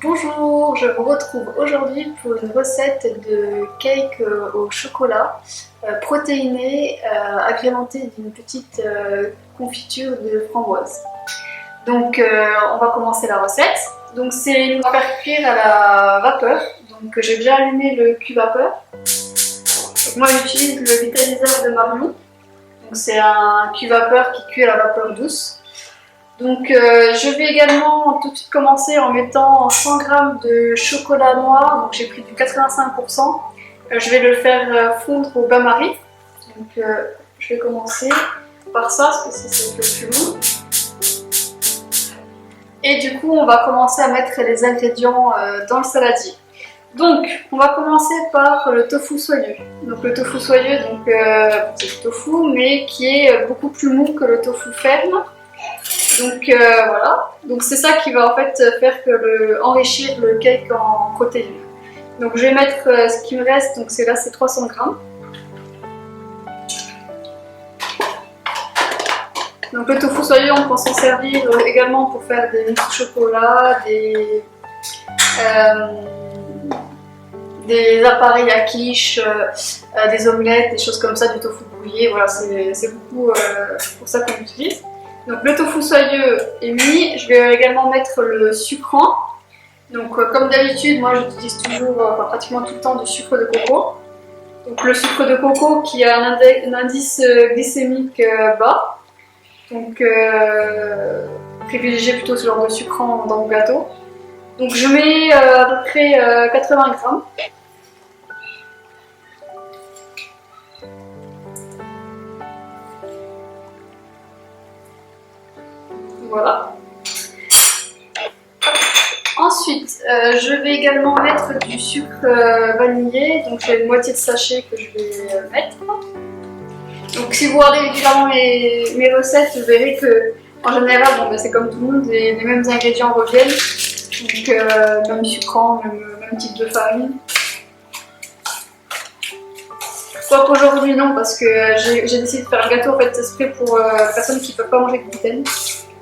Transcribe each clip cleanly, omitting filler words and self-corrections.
Bonjour, je vous retrouve aujourd'hui pour une recette de cake au chocolat protéiné agrémentée d'une petite confiture de framboise. Donc on va commencer la recette. Donc c'est on va faire cuire à la vapeur. Donc j'ai déjà allumé le cuve-vapeur. Moi j'utilise le vitaliseur de Marion. Donc c'est un cuve-vapeur qui cuit à la vapeur douce. Donc je vais également tout de suite commencer en mettant 100 g de chocolat noir, donc j'ai pris du 85%. Je vais le faire fondre au bain-marie. Donc je vais commencer par ça, parce que c'est le plus long. Et du coup on va commencer à mettre les ingrédients dans le saladier. Donc on va commencer par le tofu soyeux. Donc le tofu soyeux, c'est du tofu mais qui est beaucoup plus mou que le tofu ferme. Donc voilà, donc c'est ça qui va en fait faire que enrichir le cake en protéines. Donc je vais mettre ce qui me reste, donc c'est 300 g. Donc le tofu soyeux, on peut s'en servir également pour faire des mousse au chocolat, des appareils à quiche, des omelettes, des choses comme ça, du tofu brouillé, voilà, c'est beaucoup pour ça qu'on l'utilise. Donc le tofu soyeux est mis, je vais également mettre le sucrant. Donc comme d'habitude, moi j'utilise toujours, pratiquement tout le temps du sucre de coco. Donc le sucre de coco qui a un indice glycémique bas. Donc privilégiez plutôt ce genre de sucrant dans vos gâteaux. Donc je mets à peu près 80 g. Voilà. Ensuite, je vais également mettre du sucre vanillé, donc j'ai une moitié de sachet que je vais mettre. Donc si vous regardez régulièrement mes recettes, vous verrez que en général, c'est comme tout le monde, les mêmes ingrédients reviennent. Donc même sucrant, même type de farine. Sauf qu'aujourd'hui non, parce que j'ai décidé de faire un gâteau en fait exprès pour les personnes qui ne peuvent pas manger de gluten.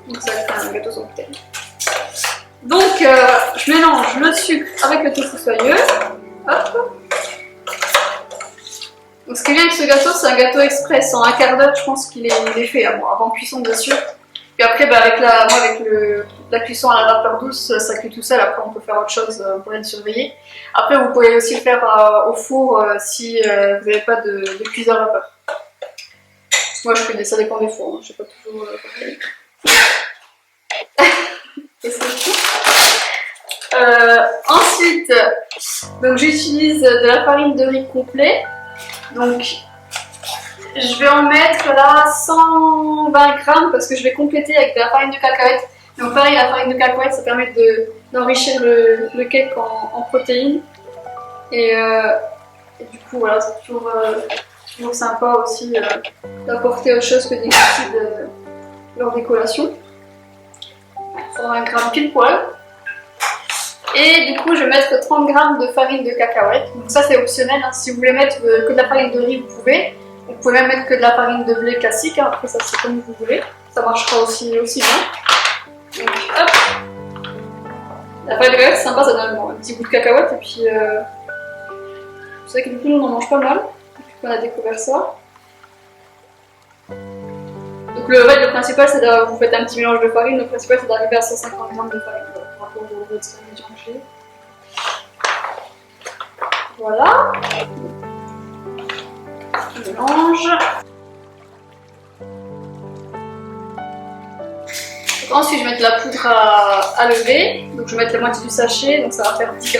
Donc ça va être un gâteau sans gluten. Donc je mélange le sucre avec le tofu soyeux. Hop. Donc ce qui est bien avec ce gâteau, c'est un gâteau express. En un quart d'heure, je pense qu'il est fait, avant cuisson bien sûr. Puis après, avec la cuisson à la vapeur douce, ça cuit tout seul. Après, on peut faire autre chose, on pourrait le surveiller. Après, vous pouvez aussi le faire au four si vous n'avez pas de cuiseur à vapeur. Moi, je fais ça dépend des fours, je ne sais pas toujours. Ensuite, donc j'utilise de la farine de riz complet. Donc je vais en mettre là 120 g parce que je vais compléter avec de la farine de cacahuète. Donc pareil, la farine de cacahuète, ça permet d'enrichir le cake en protéines. Et du coup, voilà, c'est toujours sympa aussi d'apporter autre chose que des glucides lors des collations. 120 g pile poil. Et du coup, je vais mettre 30 g de farine de cacahuète. Donc ça, c'est optionnel. Hein. Si vous voulez mettre que de la farine de riz, vous pouvez. Vous pouvez même mettre que de la farine de blé classique. Hein. Après, ça, c'est comme vous voulez. Ça marchera aussi bien. Donc, hop. La farine de cacahuète, c'est sympa. Ça donne un petit goût de cacahuète. Et puis, c'est vrai que du coup, nous, on en mange pas mal. Depuis qu'on a découvert ça. Donc, le principal, c'est de vous faites un petit mélange de farine. Le principal, c'est d'arriver à 150 g de farine. Par rapport aux autres ingrédients que j'ai. Voilà. Je mélange. Donc ensuite, je vais mettre la poudre à lever. Donc je vais mettre la moitié du sachet, donc ça va faire 10 g.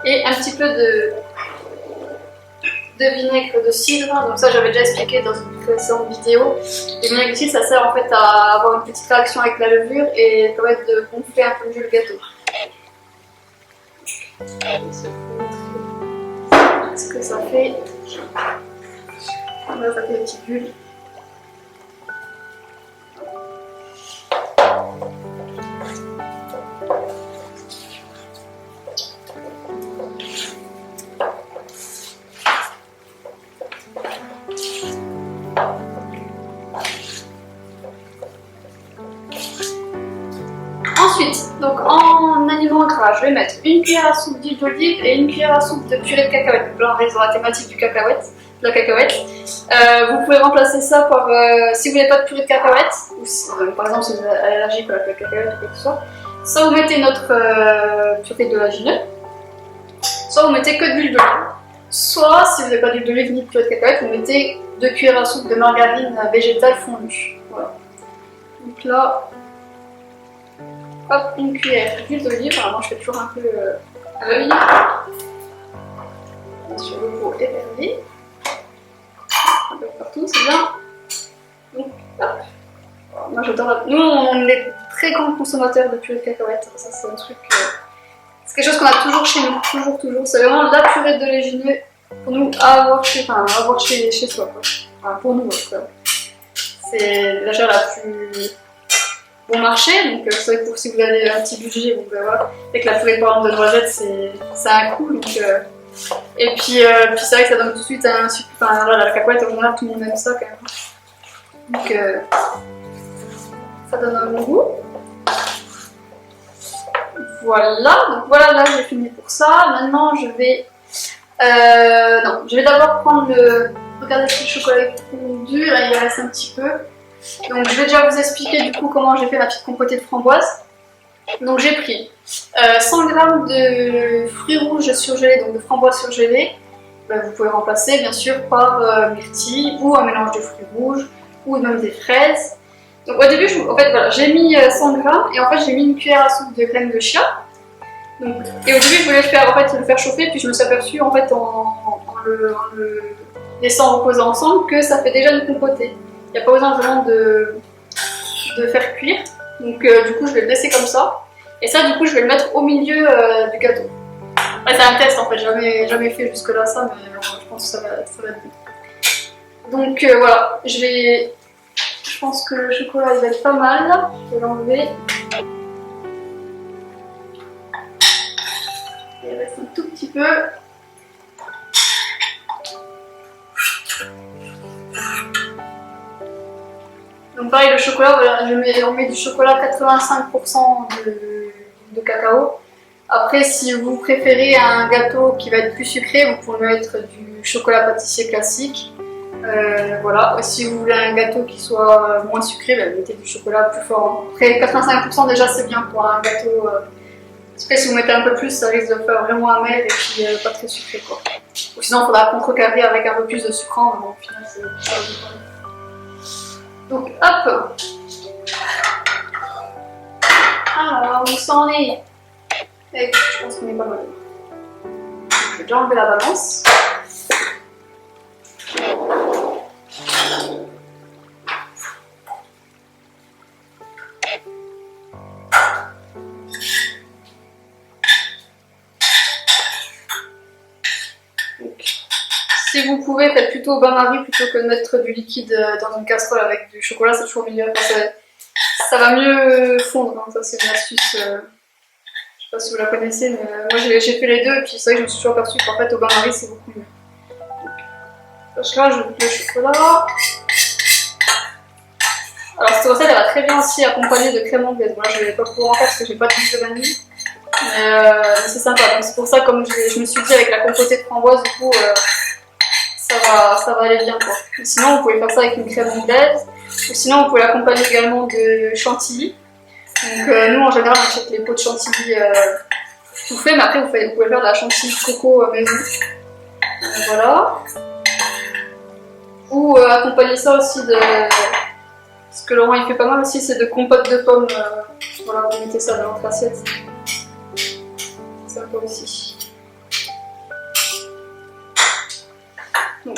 Et un petit peu de vinaigre de cidre, donc ça j'avais déjà expliqué dans une précédente vidéo. Le vinaigre de cidre, ça sert en fait à avoir une petite réaction avec la levure et permettre de gonfler un peu mieux le gâteau. Ce que ça fait, là, ça fait des petites bulles. Donc en aliments gras, je vais mettre une cuillère à soupe d'huile d'olive et une cuillère à soupe de purée de cacahuète. Donc là on reste dans la thématique de la cacahuète. Vous pouvez remplacer ça par, si vous n'avez pas de purée de cacahuète, ou si, par exemple si vous êtes allergique à la cacahuète ou quoi que ce soit vous mettez notre purée d'oléagineux, soit vous mettez que de l'huile d'olive. Soit si vous n'avez pas d'huile d'olive ni de purée de cacahuète, vous mettez 2 cuillères à soupe de margarine végétale fondue. Voilà. Donc là, hop, une cuillère d'huile d'olive. Alors moi je fais toujours un peu à l'œil. Sur le pot épervé. Un peu partout, c'est bien. Donc hop. Alors, moi j'adore. Nous on est très grands consommateurs de purée de cacahuètes. Ça c'est un truc. C'est quelque chose qu'on a toujours chez nous. Toujours. C'est vraiment la purée d'oléagineux pour nous à avoir chez soi. Quoi. Enfin, pour nous, quoi. C'est l'achat la plus bon marché, donc c'est vrai que si vous avez un petit budget, bon, ben, voilà. Avec la purée par exemple de noisettes, c'est un coup. Donc, et puis c'est vrai que ça donne tout de suite un sucre. Enfin voilà, la cacahuète, au général, tout le monde aime ça quand même. Donc ça donne un bon goût. Voilà, donc voilà, là j'ai fini pour ça. Maintenant je vais d'abord prendre le. Regardez si le chocolat est fondu, là il reste un petit peu. Donc je vais déjà vous expliquer du coup comment j'ai fait ma petite compotée de framboises. Donc j'ai pris 100 g de fruits rouges surgelés, donc de framboises surgelées. Vous pouvez remplacer bien sûr par myrtille ou un mélange de fruits rouges ou même des fraises. Donc au début, j'ai mis 100 g et en fait j'ai mis une cuillère à soupe de crème de chia. Donc, et au début je voulais le faire chauffer, puis je me suis aperçue en fait en le laissant reposer ensemble que ça fait déjà une compotée. Il n'y a pas besoin vraiment de faire cuire. Donc du coup je vais le laisser comme ça. Et ça du coup je vais le mettre au milieu du gâteau. Ouais, c'est un test en fait, jamais fait jusque là ça, mais je pense que ça va être bon. Donc voilà, je pense que le chocolat il va être pas mal. Je vais l'enlever. Il reste un tout petit peu. Donc pareil, le chocolat, voilà, on met du chocolat 85% de cacao. Après, si vous préférez un gâteau qui va être plus sucré, vous pouvez mettre du chocolat pâtissier classique. Voilà. Et si vous voulez un gâteau qui soit moins sucré, mettez du chocolat plus fort. Après, 85% déjà c'est bien pour un gâteau. Après, si vous mettez un peu plus, ça risque de faire vraiment amer et puis pas très sucré, quoi. Ou sinon, il faudra contrecarrer avec un peu plus de sucrant, mais bon, au final, c'est pas bon. Donc hop. Alors, où ça en est? Et je pense qu'on est pas mal. Je vais déjà enlever la balance. Si vous pouvez, faites plutôt au bain-marie plutôt que de mettre du liquide dans une casserole avec du chocolat, c'est toujours mieux. Ça va mieux fondre, hein. Ça c'est une astuce, je sais pas si vous la connaissez, mais moi j'ai fait les deux et puis c'est vrai que je me suis toujours aperçue qu'en fait au bain-marie c'est beaucoup mieux. Donc, là j'ajoute le chocolat. Alors cette recette elle va très bien aussi accompagnée de crème anglaise. Moi je vais pas pouvoir en faire parce que j'ai pas de douche de vanille. Mais c'est sympa, donc c'est pour ça comme je me suis dit avec la compotée de framboise du coup ça va aller bien quoi. Et sinon vous pouvez faire ça avec une crème anglaise ou sinon vous pouvez l'accompagner également de chantilly. Donc nous en général on achète les pots de chantilly tout fait, mais après vous pouvez faire de la chantilly coco maison. Voilà. Ou accompagner ça aussi de... Ce que Laurent il fait pas mal aussi c'est de compote de pommes. Voilà, vous mettez ça dans votre assiette. C'est sympa aussi. Donc,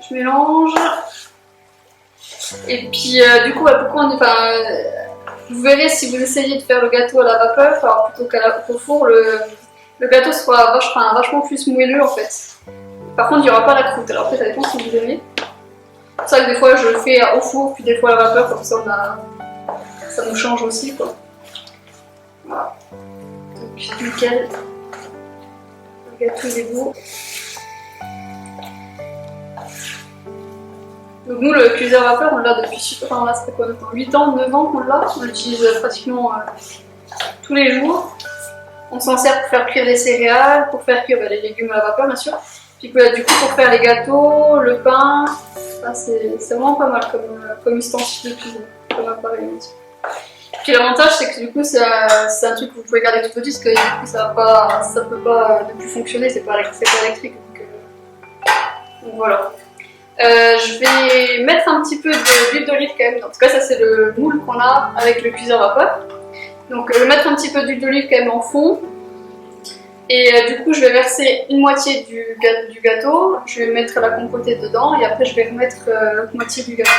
je mélange. Et puis, du coup, pourquoi vous verrez si vous essayez de faire le gâteau à la vapeur, alors plutôt qu'au four, le gâteau sera vachement plus moelleux en fait. Par contre, il n'y aura pas la croûte. Alors, après, ça dépend si vous aimez. C'est pour ça que des fois, je le fais au four, puis des fois à la vapeur, comme ça, ça nous change aussi, quoi. Voilà. Donc, nickel. Le gâteau, il est beau. Donc nous, le cuiseur à vapeur, on l'a depuis, enfin là, c'était quoi, 8 ans, 9 ans qu'on l'a. On l'utilise pratiquement tous les jours. On s'en sert pour faire cuire des céréales, pour faire cuire les légumes à la vapeur bien sûr. Puis du coup pour faire les gâteaux, le pain, c'est vraiment pas mal comme ustensile de cuisine, comme appareil aussi. Puis l'avantage c'est que du coup c'est un truc que vous pouvez garder tout petit parce que du coup ça peut pas ne plus fonctionner, c'est pas électrique. Donc voilà. Je vais mettre un petit peu d'huile d'olive quand même. En tout cas ça c'est le moule qu'on a avec le cuiseur à vapeur. Donc je vais mettre un petit peu d'huile d'olive quand même en fond. Et du coup je vais verser une moitié du gâteau, je vais mettre la compotée dedans et après je vais remettre l'autre moitié du gâteau.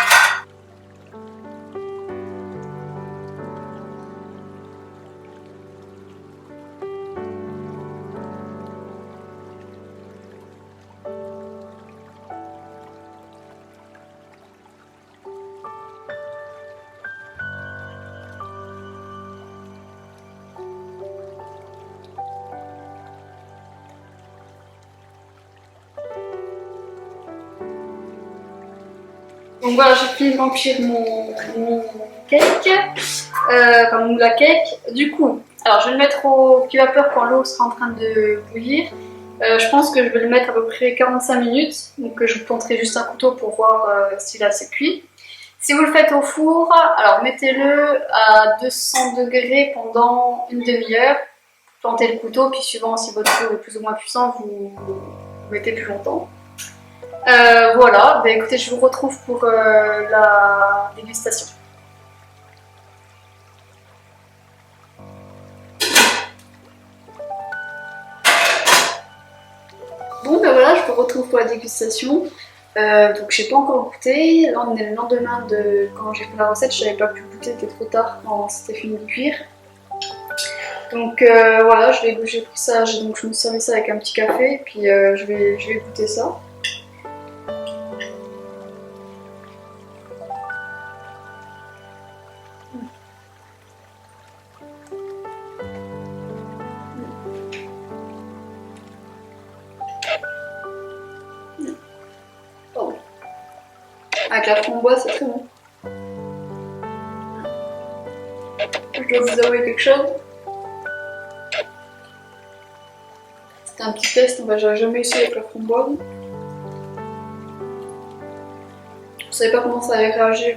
Donc voilà, j'ai fini de remplir mon cake, enfin mon moule à cake. Du coup, alors je vais le mettre au cuit-vapeur quand l'eau sera en train de bouillir. Je pense que je vais le mettre à peu près 45 minutes, donc je vous planterai juste un couteau pour voir si là c'est cuit. Si vous le faites au four, alors mettez-le à 200 degrés pendant une demi-heure. Plantez le couteau, puis suivant si votre four est plus ou moins puissant, vous mettez plus longtemps. Voilà, bah écoutez, je vous retrouve pour la dégustation. Bon, ben voilà, je vous retrouve pour la dégustation. Donc j'ai pas encore goûté. Là on est le lendemain de quand j'ai fait la recette, je n'avais pas pu goûter, c'était trop tard quand c'était fini de cuire. Donc voilà, j'ai pris ça, donc je me suis servi ça avec un petit café, et puis je vais goûter ça. Oh. Avec la framboise, c'est très bon. Je dois vous avouer quelque chose. C'était un petit test, j'avais jamais essayé avec la framboise. Je savais pas comment ça allait réagir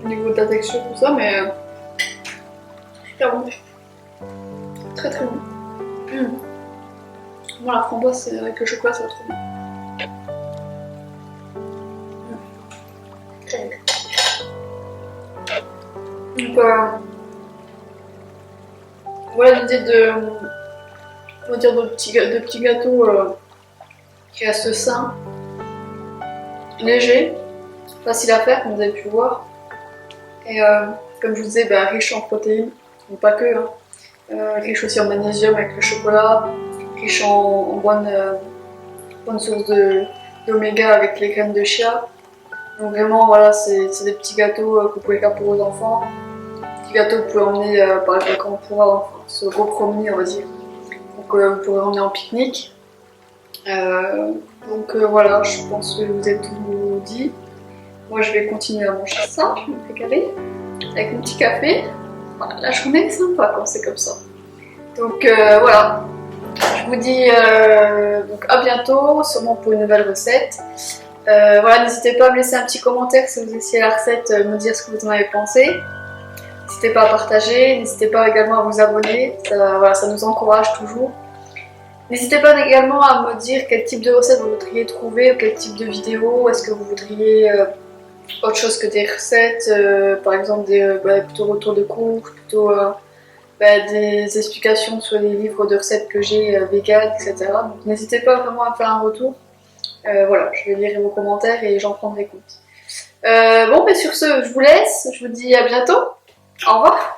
au niveau de la texture, tout ça, mais super bon. Très très bon. Moi, la framboise avec le chocolat, ça va trop bien. Donc voilà l'idée de petits gâteaux qui restent sains, légers, faciles à faire comme vous avez pu voir. Et comme je vous disais, riche en protéines, mais pas que, hein. Riche aussi en magnésium avec le chocolat, riche en bonne source d'oméga avec les graines de chia. Donc vraiment voilà, c'est des petits gâteaux que vous pouvez faire pour vos enfants. Petits gâteaux que vous pouvez emmener par exemple quand on pourra se repromener, on va dire. Donc vous pourrez emmener en pique-nique. Voilà, je pense que je vous ai tout dit. Moi je vais continuer à manger ça, je vais me régaler avec mon petit café. Voilà, la journée est sympa quand c'est comme ça. Donc voilà, je vous dis donc à bientôt, sûrement pour une nouvelle recette. Voilà, n'hésitez pas à me laisser un petit commentaire si vous essayez la recette, me dire ce que vous en avez pensé. N'hésitez pas à partager, n'hésitez pas également à vous abonner, ça nous encourage toujours. N'hésitez pas également à me dire quel type de recette vous voudriez trouver, ou quel type de vidéo, est-ce que vous voudriez autre chose que des recettes, par exemple plutôt retour de cours, plutôt des explications sur les livres de recettes que j'ai vegan, etc. Donc n'hésitez pas vraiment à me faire un retour. Voilà, je vais lire vos commentaires et j'en prendrai compte. Bon, mais sur ce, je vous laisse, je vous dis à bientôt. Au revoir.